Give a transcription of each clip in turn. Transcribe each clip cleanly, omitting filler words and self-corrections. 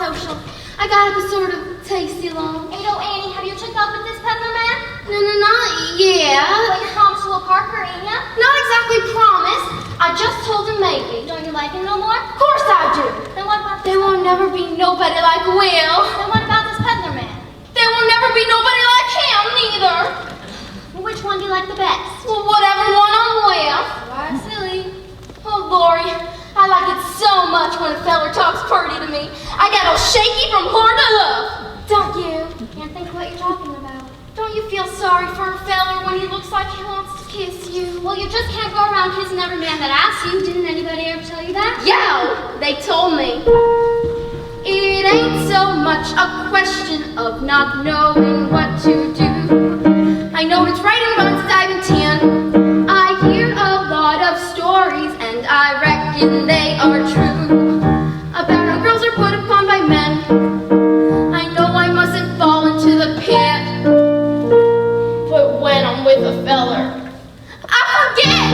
social. I got up a sort of tasty long. Hey, Annie, have you checked up with this peddler man? No, not yet. Well, you promised to a Parker, ain't ya? Not exactly promised. I just told him maybe. Don't you like him no more? Of course I do. Then what about There will never be nobody like Will. Then what about this peddler man? There will never be nobody like him, neither. Well, which one do you like the best? Well, whatever one I'm with. Why, silly. Oh, Lori, I like it so much when a feller talks pretty to me. I get all shaky from heart to love. Don't you? Can't think of what you're talking about. Don't you feel sorry for a feller when he looks like he wants to kiss you? Well, you just can't go around kissing every man that asks you. Didn't anybody ever tell you that? Yeah, they told me. It ain't so much a question of not knowing what to do. I know it's right and wrong since I've been 10. I hear a lot of stories and I reckon they are true. About how girls are put upon by men. I know I mustn't fall into the pit. But when I'm with a feller, I forget.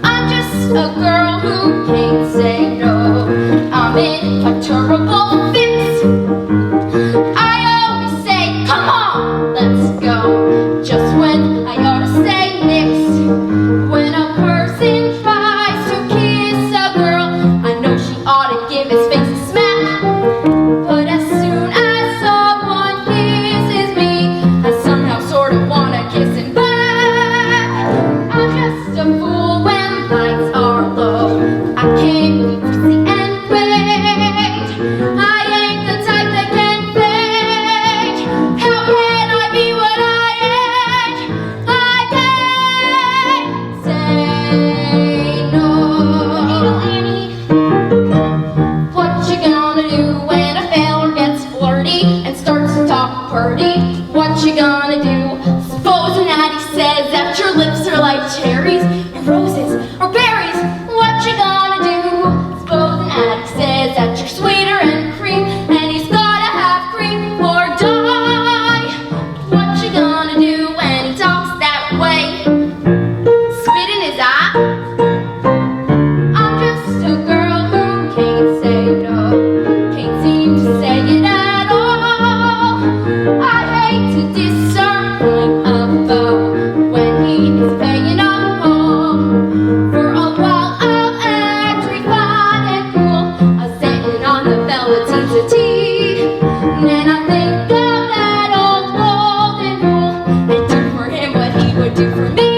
I'm just a girl who can't say no. I'm in a terrible fix. I always say, come on, let's go. Just when I ought to say nix. When a person tries to kiss a girl, I know she ought to give his face a smack. But as soon as someone kisses me, I somehow sort of want to kiss him back. I'm just a fool when lights are low. I can't be see and wait. I ain't the type that can fake. How can I be what I ain't? I can't say no. Hey, Annie. What you gonna do when a feller gets flirty and starts to talk purty? What you gonna do? Supposing that he says that your lips are like cherries or roses or berries. What you gonna do? Supposing that he says that you're sweeter and cream and he's gotta have cream or die. What you gonna do when he talks that way? Spit in his eye? I'm just a girl who can't say no, can't seem to say it at all. I hate to disappoint a foe when he is paying up all. For a while I'll act refined and cool, I'm sitting on the velveteen settee. Then I think of that old golden rule and do for him what he would do for me.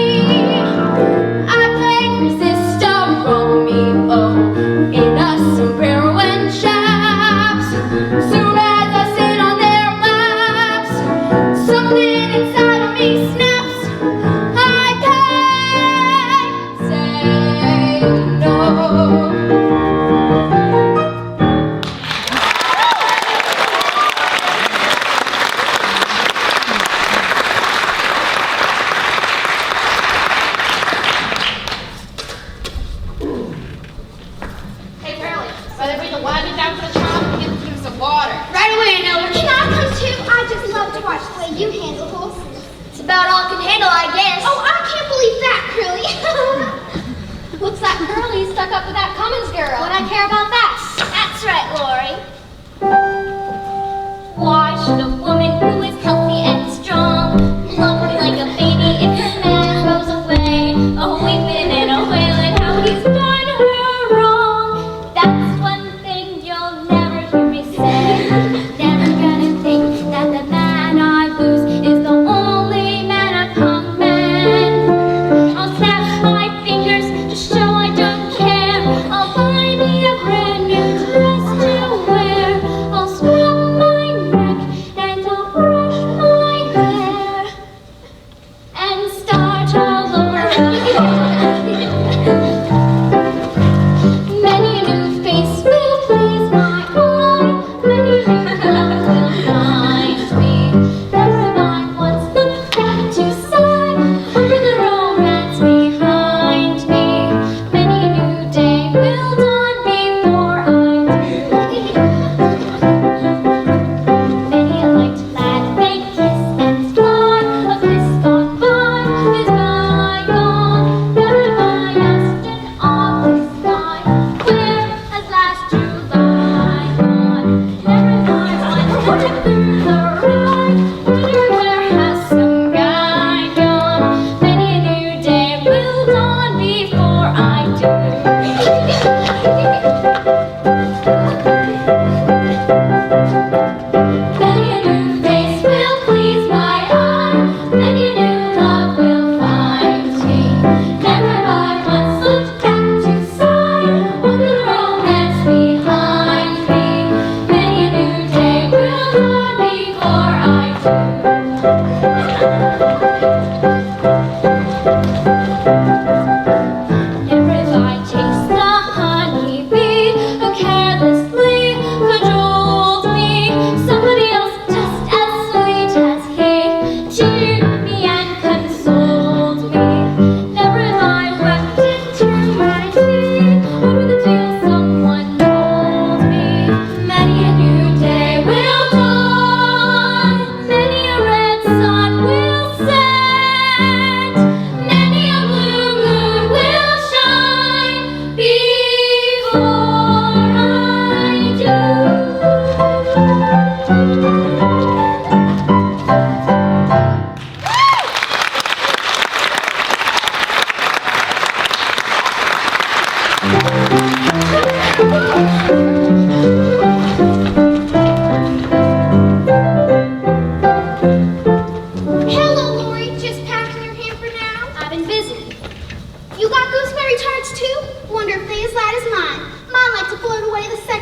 I can't resist a Romeo in a sombrero and chaps. Soon as I sit on their laps, something inside of me snaps. I can't say no. Hey, Curly, better bring the wagon down to the trough and give him some water. Right away, Nella. Can I come too? I just love to watch the way you handle horses. It's about all I can handle, I guess. Oh, I can't believe that, Curly. Looks like Curly's stuck up with that Cummins girl. What I care about that? That's right, Lori. Why should a woman who is healthy and strong love me like a baby if her man goes away? A weeping and a wailing how he's done her wrong. That's one thing you'll never hear me say. Never gonna think that the man I lose is the only man among men. I'll snap my fingers to show I don't care. I'll buy me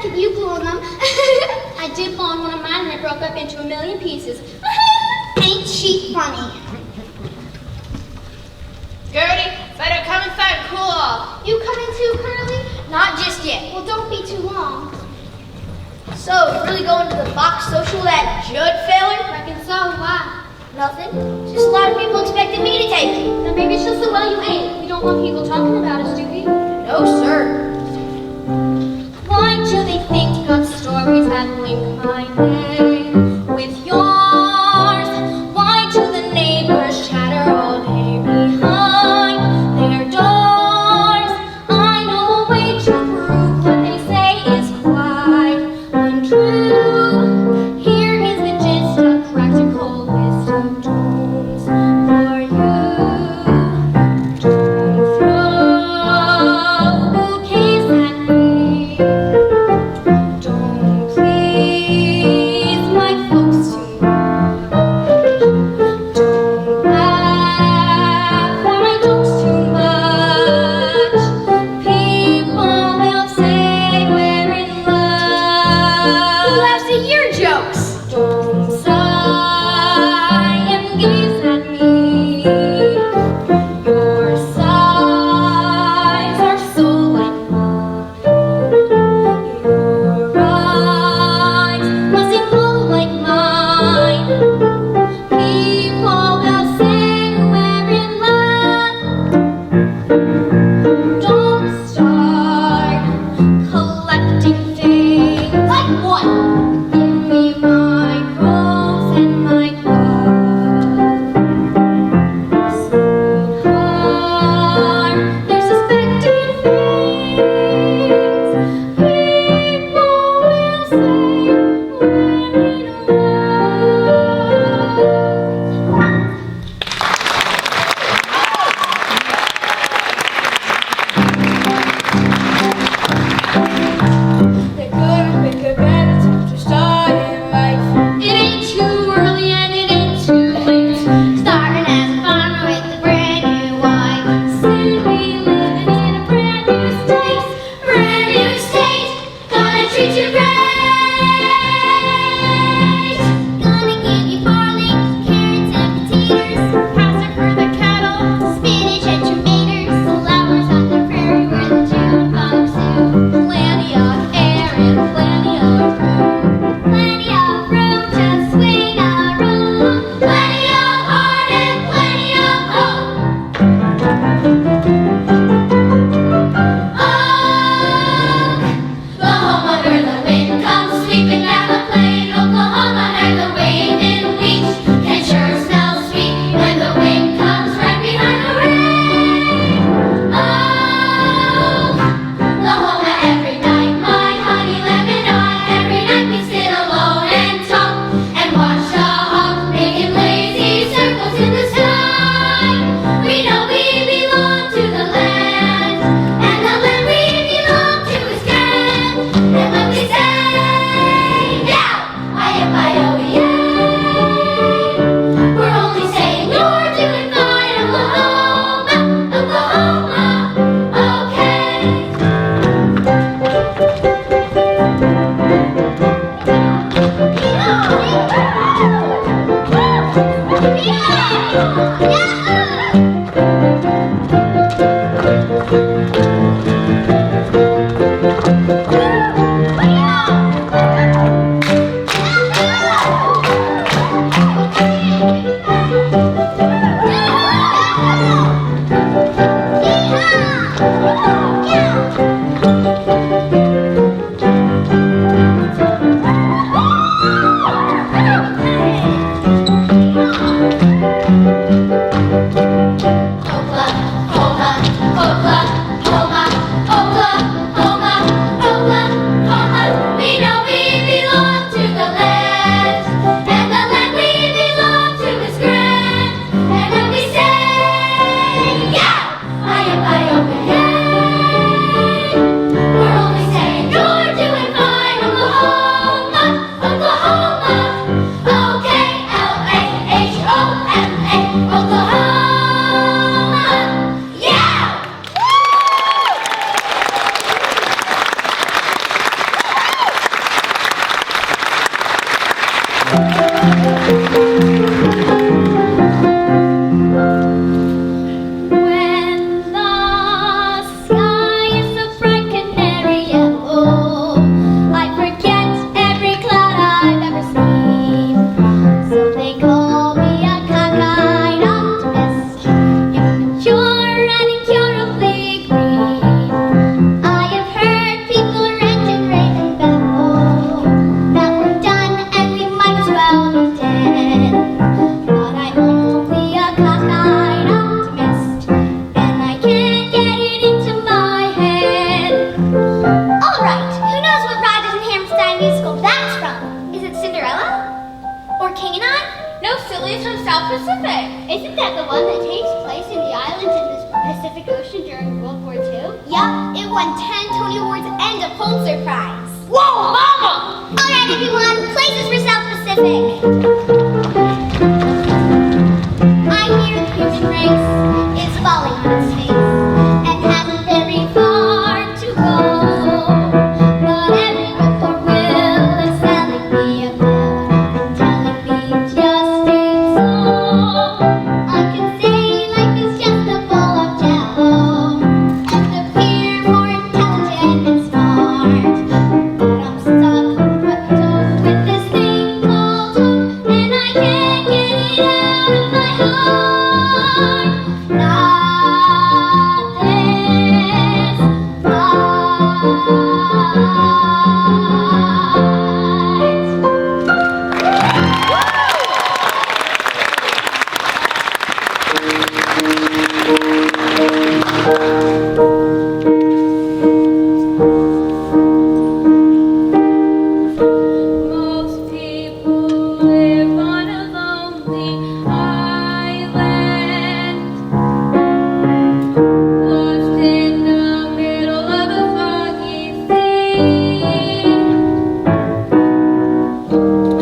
second you blew on them. I did blow on one of mine and it broke up into a million pieces. Ain't she funny? Gertie, better come inside and cool off. You coming too, Curly? Not just yet. Well, don't be too long. So, you really going to the box social that Judd failing? Reckon so. Why? Nothing. Just a lot of people expected me to take it. Then maybe it's just the well you ain't. We don't want people talking about us, do we? No, sir. Why do they think of stories that link my name with yours? Why do the neighbors chatter all day behind their doors? I know a way to prove what they say is quite untrue. Here is the gist of practical wisdom tones for you. Don't throw bouquets at me. Don't please my folks too much. Don't laugh at my jokes too much. People will say we're in love. Who laughs at your jokes? Don't sigh and gaze at me. Your sighs are so like mine. Your eyes must glow like mine. People will say we're in love. Don't start collecting things. Like what? Give me my rose and my cup. Sweetheart, they're suspecting things. People will say we're in love. They couldn't pick a better time to start in life. It ain't too early and it ain't too late. Starting as a farmer with a brand new wife. Soon we living in a brand new state. Brand new state, gonna treat you right. Gonna give you barley, carrots and potatoes, Pasture for the cattle. spinach and tomatoes, flowers on the prairie where the June bugs do. Plenty of air and plenty of room. Plenty of room to swing around. Plenty of heart and plenty of hope. Oklahoma, where the wind comes sweeping down the plain. Oklahoma, where the waving wheat can sure smell sweet when the wind comes right behind the rain. Oklahoma, every night, my honey lemon eye. Every night we sit alone and talk and watch the hawk making lazy circles in the sky. We know we belong to the land, and the land we belong to is grand. And when we say, yeah, I-M-I-O-E-A, we're only saying you're doing fine, Oklahoma, Oklahoma, okay. Oklahoma, Oklahoma, Oklahoma, Oklahoma, Isn't that the one that takes place in the islands in the Pacific Ocean during World War II? Yup, it won 10 Tony Awards and a Pulitzer Prize. Whoa, Mama! Alright everyone, places for South Pacific. I hear the human race is falling on its face and hasn't very far to go. But every whippoorwill is selling me a bill and telling me just ain't so. I can say life is just a bowl of jello and appear more intelligent and smart. But I'm stuck with this thing called hope, and I can't get it out of my heart. Not this Most people live on a lonely island, lost in the middle of a foggy sea.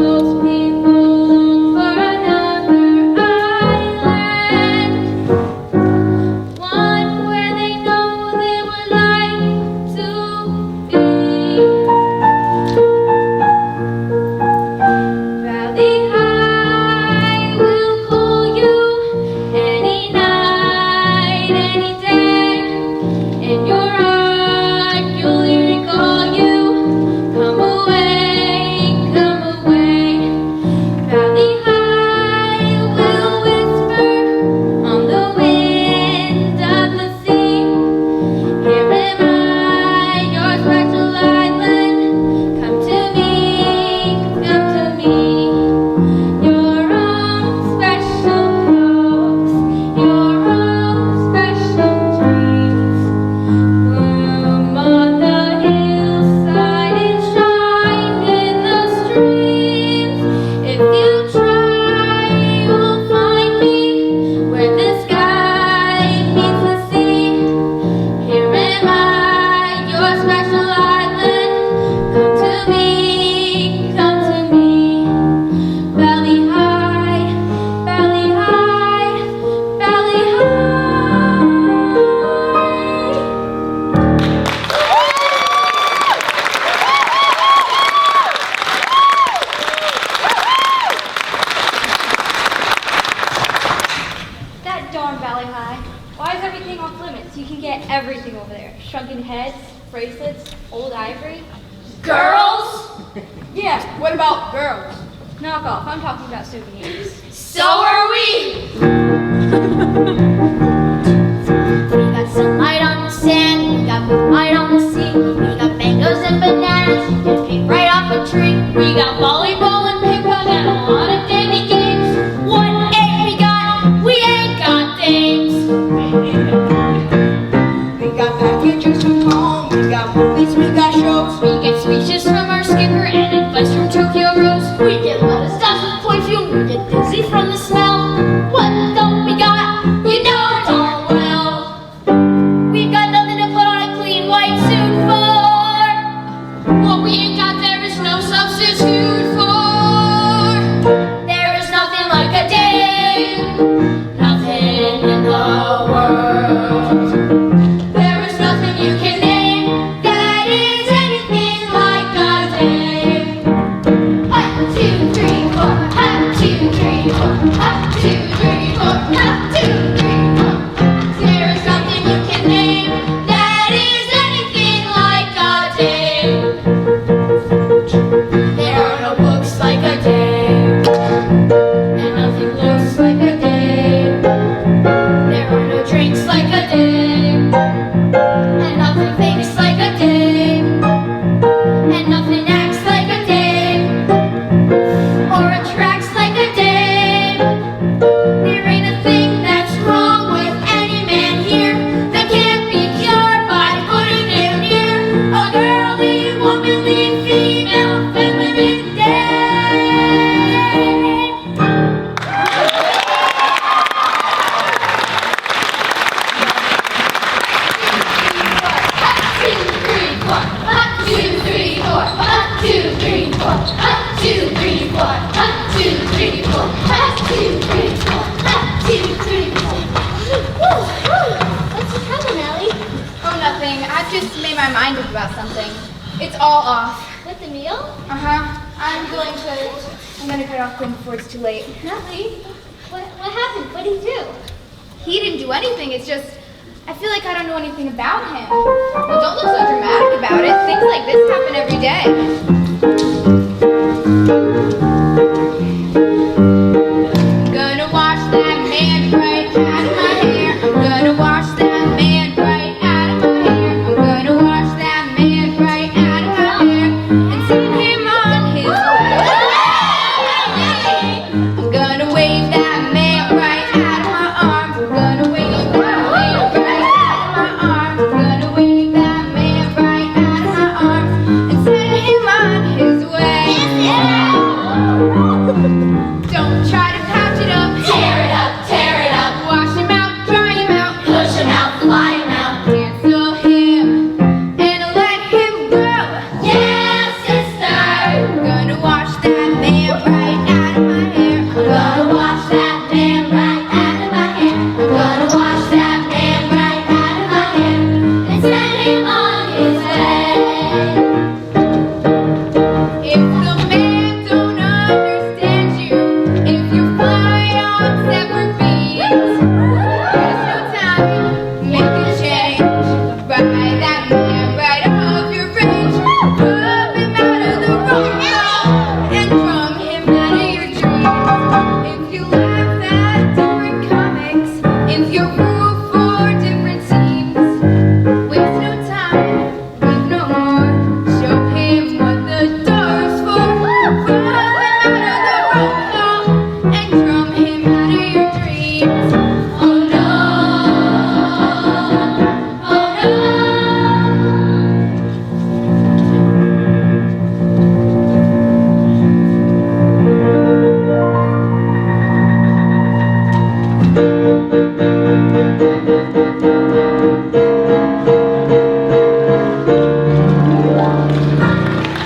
Most people long for another island, one where they know they would like to be. Valley High will call you any night, any day. In your heart, you'll hear it call you. Come away, come away. Valley High will whisper on the wind of the sea. Here am I, your special island. Come to me, come to me. Your own special hopes, your own special dreams. Bloom on the hillside and shine in the streams. If you try, you'll find me where the sky meets the sea. Here am I, your special island. Come to me, come to me. Valley High, Valley High, Valley High. That darn Valley High. Why is everything off limits? You can get everything over there. Shrunken heads, bracelets, old ivory. Girls? Yeah, What about girls? knock off. I'm talking about souvenirs. So are we! We got sunlight on the sand, we got moonlight on the sea, we got mangoes and bananas, you can pick right off a tree. We got volleyball and ping pong and a lot of dandy games. What ain't we got? We ain't got things. We got packages from home, we got movies, we got shows. We get speeches from our skipper and advice from Tokyo Rose. We get lettuce stuffed with perfume, we get dizzy from the smell. What don't we got? You know darn well. We've got nothing to put on a clean white suit for. What we ain't got there is no substitute for. There is nothing like a dame, nothing in the world. There is nothing you can name that is anything like a dame. my mind up about something. It's all off. With the meal? I'm going to cut off Quinn before it's too late. Really? What happened? What did he do? He didn't do anything. It's just, I feel like I don't know anything about him. Well, don't look so dramatic about it. Things like this happen every day. I'm gonna wash that man right out of my hair. I'm gonna wash that man right out of my hair. I'm gonna wash that man right out of my hair and send him on his way. I'm gonna wave that man right out of my arms. I'm gonna wave that man right out of my arms. I'm gonna wave that man right out of my arms and send him on his way. Don't try to patch it up. Tear it up, Wash him out, dry him out, push him out, fly him out. cancel him and let him go. Yeah, sister. I'm gonna wash that man right out of my hair. I'm gonna wash that man right out of my hair. I'm gonna wash that man right out of my hair and send him on his way. If the man don't understand you, if you fly on separate beats, there's no time, make a change. Ride that man right off your range. Rub him out of the road and drum him out of your dreams. If you laugh at different comics, if you root for different teams, waste no time, leave no more. Show him what the door's for. Rub him out of the road and drum him out of your dreams. Oh no, oh no.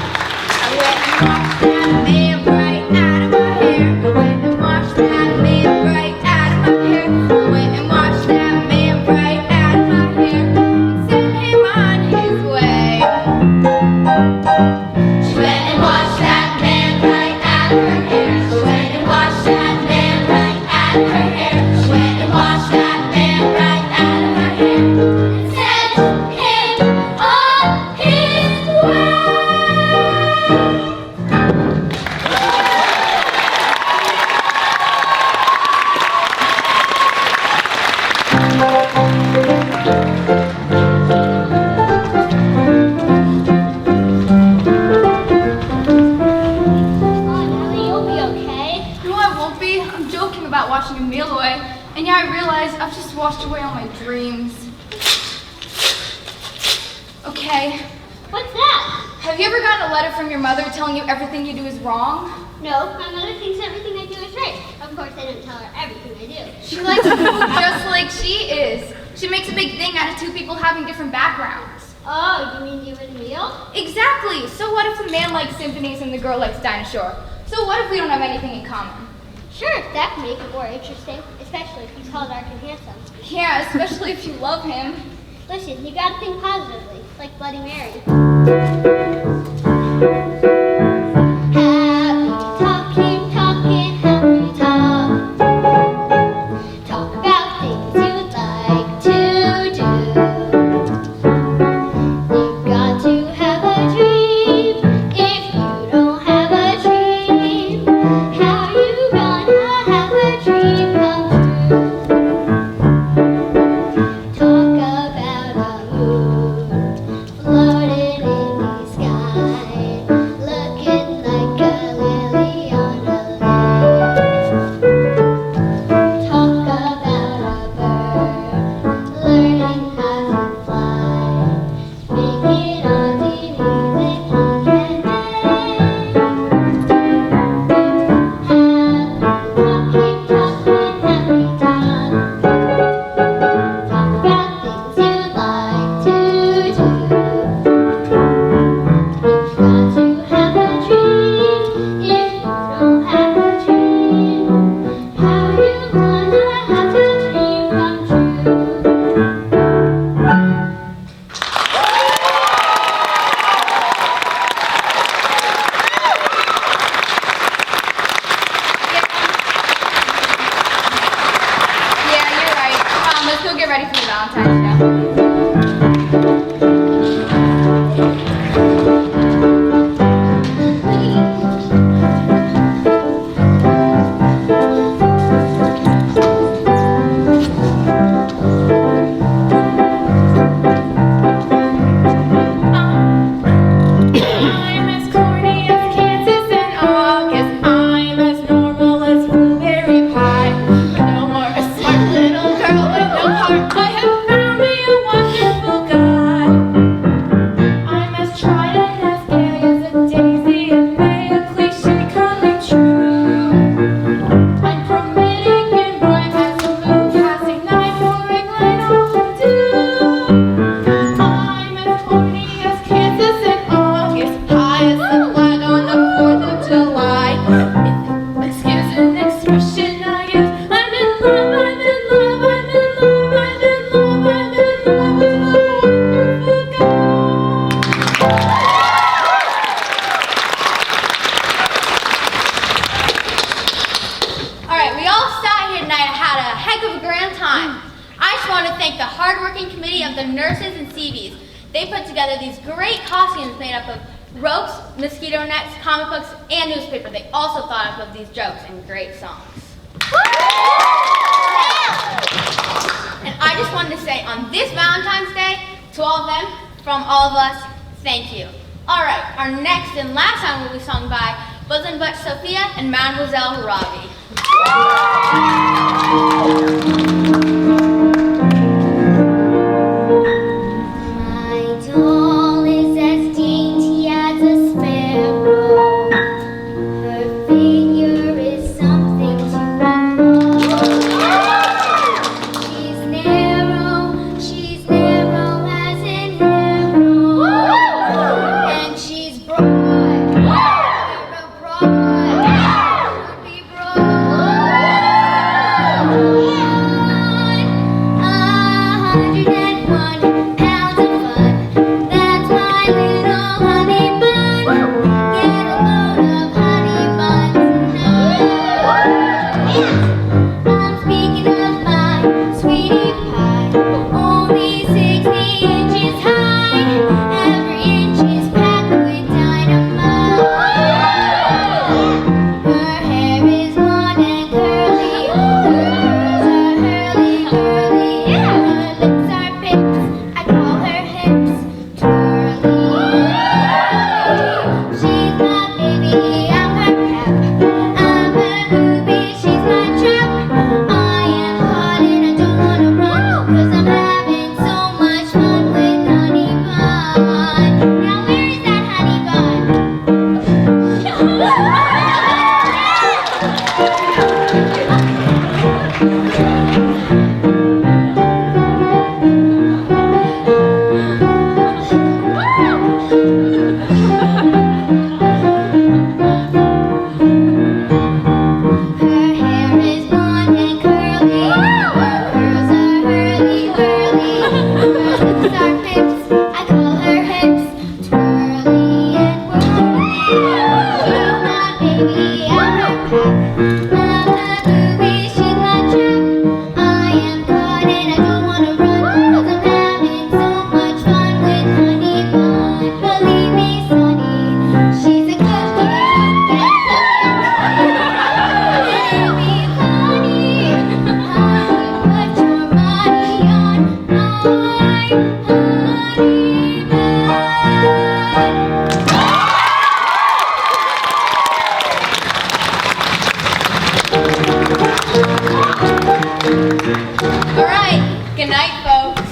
I went and washed that man right out of my hair. I went and washed that man right out of my hair. I went and washed that man right out of my hair and sent him on his way. She went and washed that man right out of her hair. She went and washed that man right out of her hair. She went and washed that man right out of her hair and sent him on his way. Oh, Nellie, you'll be okay. No, I won't be. I'm joking about washing a meal away. And yeah, I realize I've just washed away all my dreams. Okay. What's that? Have you ever gotten a letter from your mother telling you everything you do is wrong? No, my mother thinks everything I do is right. Of course, I don't tell her everything I do. She likes food just like she is. She makes a big thing out of two people having different backgrounds. Oh, you mean you and Emil? Exactly. So what if the man likes symphonies and the girl likes dinosaur? So what if we don't have anything in common? Sure, that could make it more interesting, especially if he's tall, dark, and handsome. Yeah, especially if you love him. Listen, you gotta think positively, like Bloody Mary. Happy talking, happy talk. Talk about things you'd like to do. You've got to have a dream. If you don't have a dream, how you gonna have a dream come true? Talk about a moon floating in the sky. thank the hardworking committee of the nurses and CVs. They put together these great costumes made up of ropes, mosquito nets, comic books, and newspaper. They also thought up of these jokes and great songs. And I just wanted to say on this Valentine's Day, to all of them, from all of us, thank you. All right, our next and last song will be sung by Bosom But Sophia and Mademoiselle Ravi. My doll is as dainty as a sparrow. Her figure is something to behold. She's narrow as an arrow, and she's broad, should be broad. All right, good night, folks.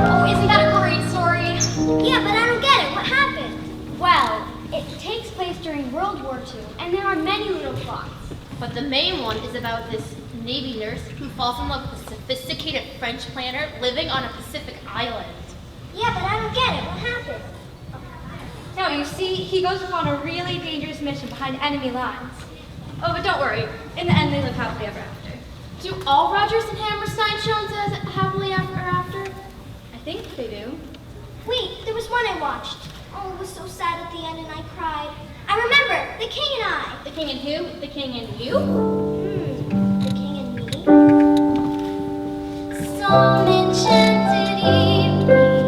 Oh, isn't that a great story? Yeah, but I don't get it. What happened? Well, it takes place during World War II, and there are many little plots. But the main one is about this Navy nurse who falls in love with a sophisticated French planter living on a Pacific island. Yeah, but I don't get it. What happened? No, you see, he goes upon a really dangerous mission behind enemy lines. Oh, but don't worry. In the end, they live happily ever after. Do all Rogers and Hammerstein shows as happily ever after? I think they do. Wait, there was one I watched. Oh, it was so sad at the end and I cried. I remember, The King and I. The King and who? The King and you? The King and me. Some enchanted evening,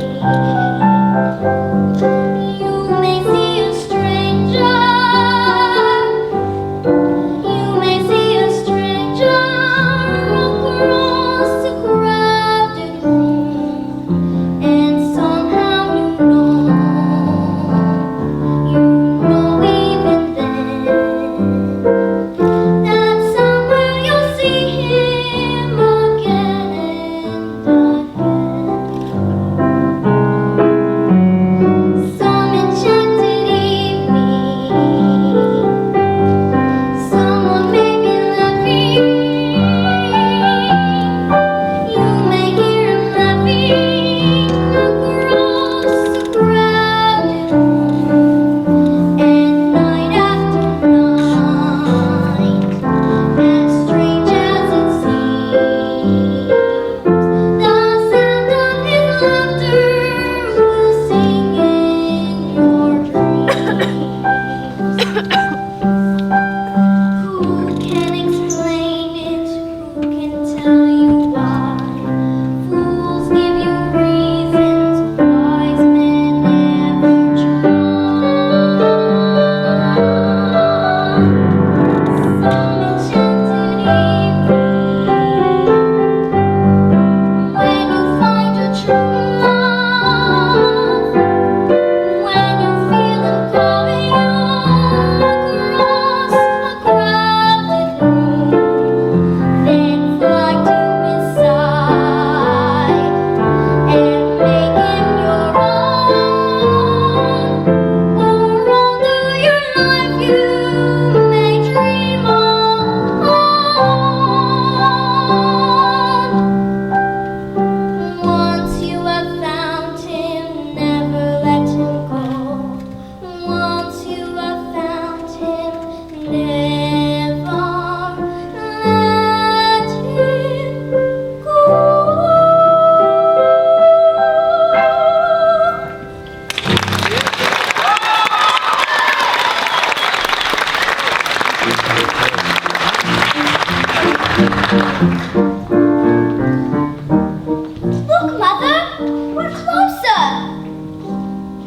you may see a stranger. You may see a stranger across a crowded room, and somehow you know even then that Look, Mother! We're closer!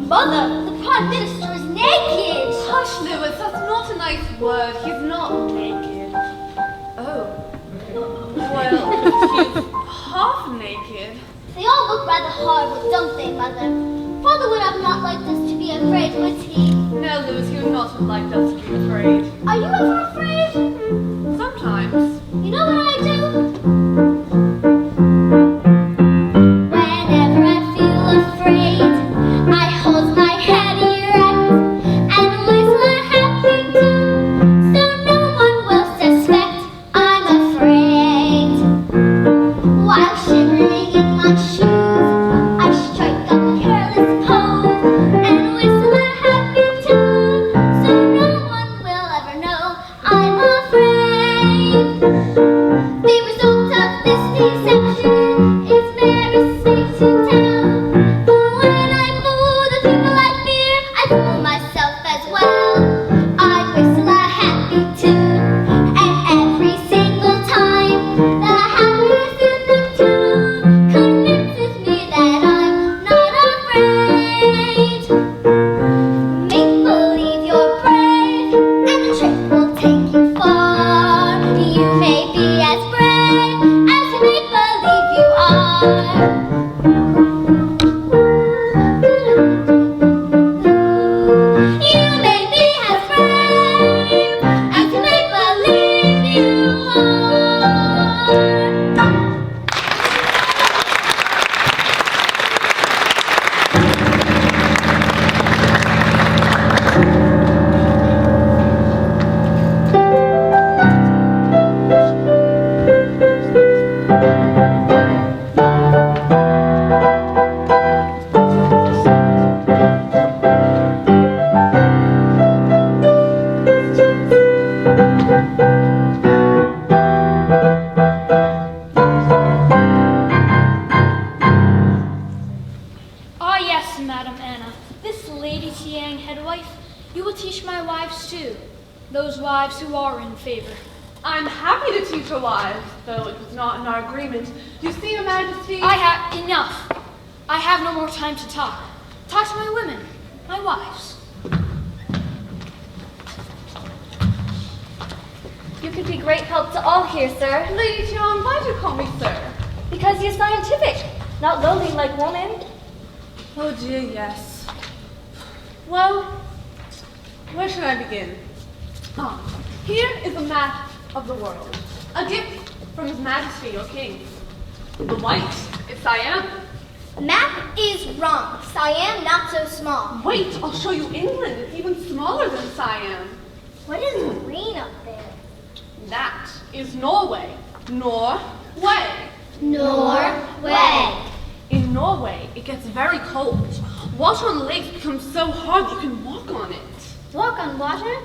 Mother, the Prime Minister is naked! Hush, Lewis, that's not a nice word. He's not naked. Oh. Well, he's half naked. They all look rather horrible, don't they, Mother? Father would have not liked us to be afraid, would he? No, Lewis, he would not have liked us to be afraid. Are you ever afraid? Sometimes. You know what I do? Whenever I feel afraid, I hold my head erect and whistle a happy tune, so no one will suspect I'm afraid. While shivering in my shoes, I strike a careless pose and whistle a happy tune, so no one will ever know I'm afraid. The result of this deception is very safe to tell. For when I fool the people I fear, I fool myself as well. I whistle a happy tune, and every single time the happiness in the tune convinces me that I'm not afraid. Make believe you're brave, and the trick will take you far. You may be as brave as you make believe you are. You may be as brave as you make believe you are. Ah, yes, Madam Anna. This Lady Tiang, headwife, you will teach my wives too. Those wives who are in favor. I'm happy to teach your wives, though it was not in our agreement. You see, Your Majesty. I have enough. I have no more time to talk. Talk to my women, my wives. You could be great help to all here, sir, Lady Tiang, why do you call me sir? because you're scientific, not lowly like woman. Oh dear, yes. Well, where should I begin? Here is a map of the world. A gift from His Majesty, your King. The white is Siam. Map is wrong. Siam not so small. Wait, I'll show you England. It's even smaller than Siam. What is green up there? That is Norway. Norway. Norway. In Norway, it gets very cold. Water on the lakes becomes so hard you can walk on it. Walk on water?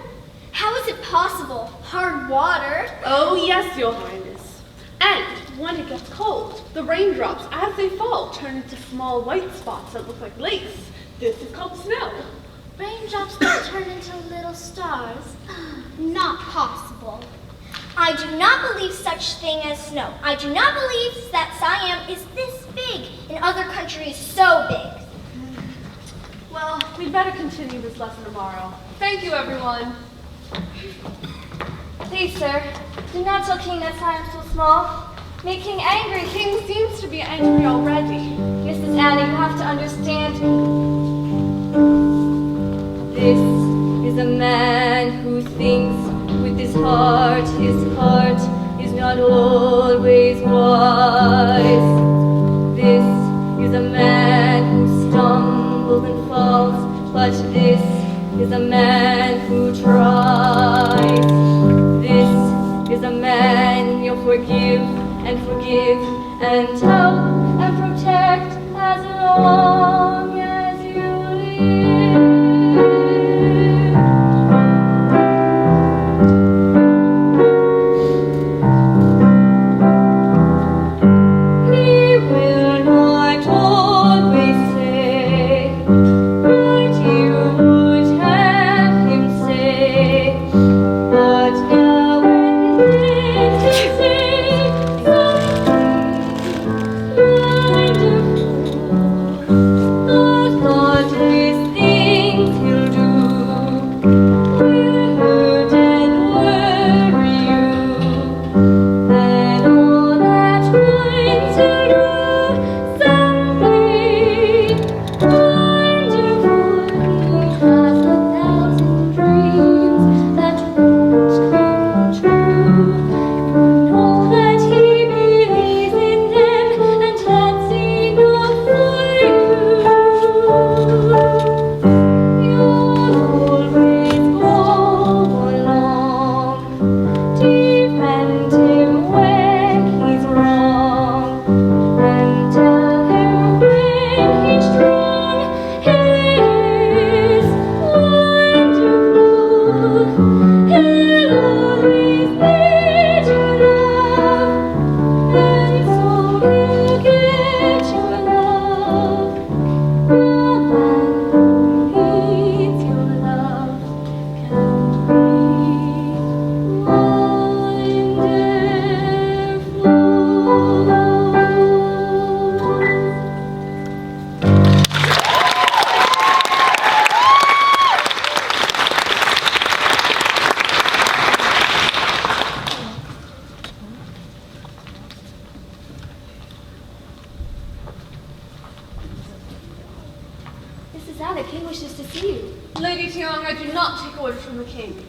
How is it possible? Hard water? Oh yes, Your Highness. And when it gets cold, the raindrops, as they fall, turn into small white spots that look like lakes. This is called snow. Raindrops that turn into little stars? Not possible. I do not believe such thing as snow. I do not believe that Siam is this big and other countries so big. Well, we'd better continue this lesson tomorrow. Thank you, everyone. Please, sir, do not tell King that I am so small. Make King angry. King seems to be angry already. Mrs. Anna, you have to understand. This is a man who thinks with his heart is not always wise. This is a man who stumbles and falls, but this is a man who tries. This is a man you'll forgive and help and protect as long as you live. He will not always say what you would have him say, but now and then he says Mrs. Anna, King wishes to see you. Lady Tiong, I do not take orders from the king.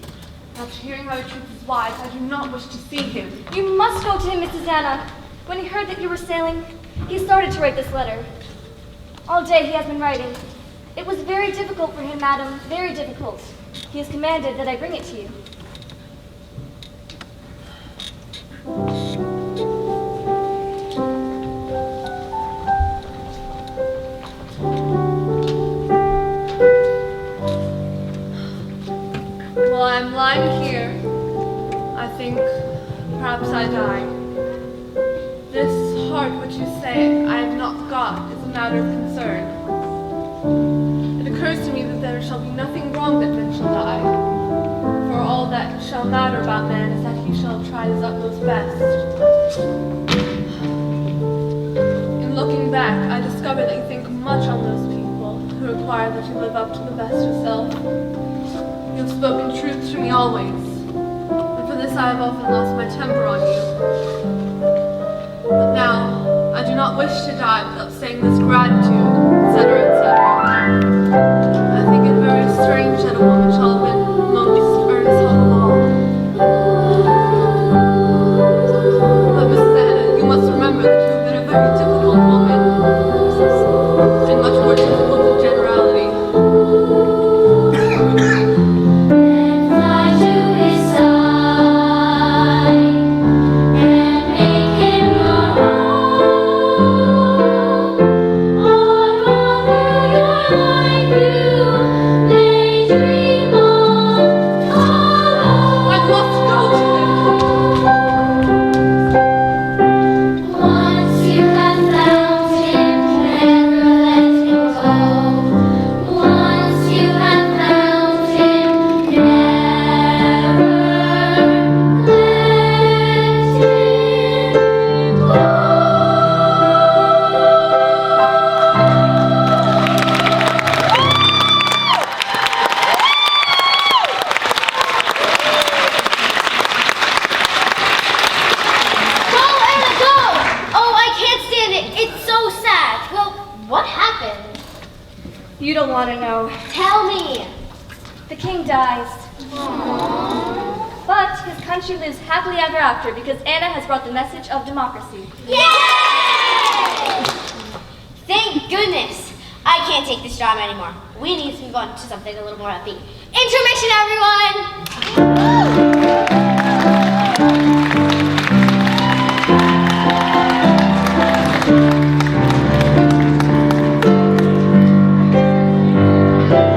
After hearing how the truth is wise, I do not wish to see him. You must go to him, Mrs. Anna. When he heard that you were sailing, he started to write this letter. All day he has been writing. It was very difficult for him, madam, very difficult. He has commanded that I bring it to you. While I'm lying here, I think perhaps I die. This heart which you say I have not got is a matter of concern. It occurs to me that there shall be nothing wrong that men shall die. For all that shall matter about man is that he shall try his utmost best. In looking back, I discover that you think much on those people who require that you live up to the best of self. You have spoken truth to me always, and for this I have often lost my temper on you. But now, I do not wish to die without saying this gratitude, etc., etc. I think it very strange that a woman shall have been most earnest of all. But Mrs. Anna, you must remember that you have been a very difficult woman, and much more difficult than generality. Fly to his side and make him our home. All through your life you may dream of I must go to him. Once you have found him, never let him go. Once you have found him, never let him go. Go, Anna, go! Oh, I can't stand it. It's so sad. Well, what happened? You don't want to know. Tell me. The king dies. But his country lives happily ever after because Anna has brought the message of democracy. Yay! Thank goodness. I can't take this drama anymore. We need to move on to something a little more upbeat. Intermission, everyone!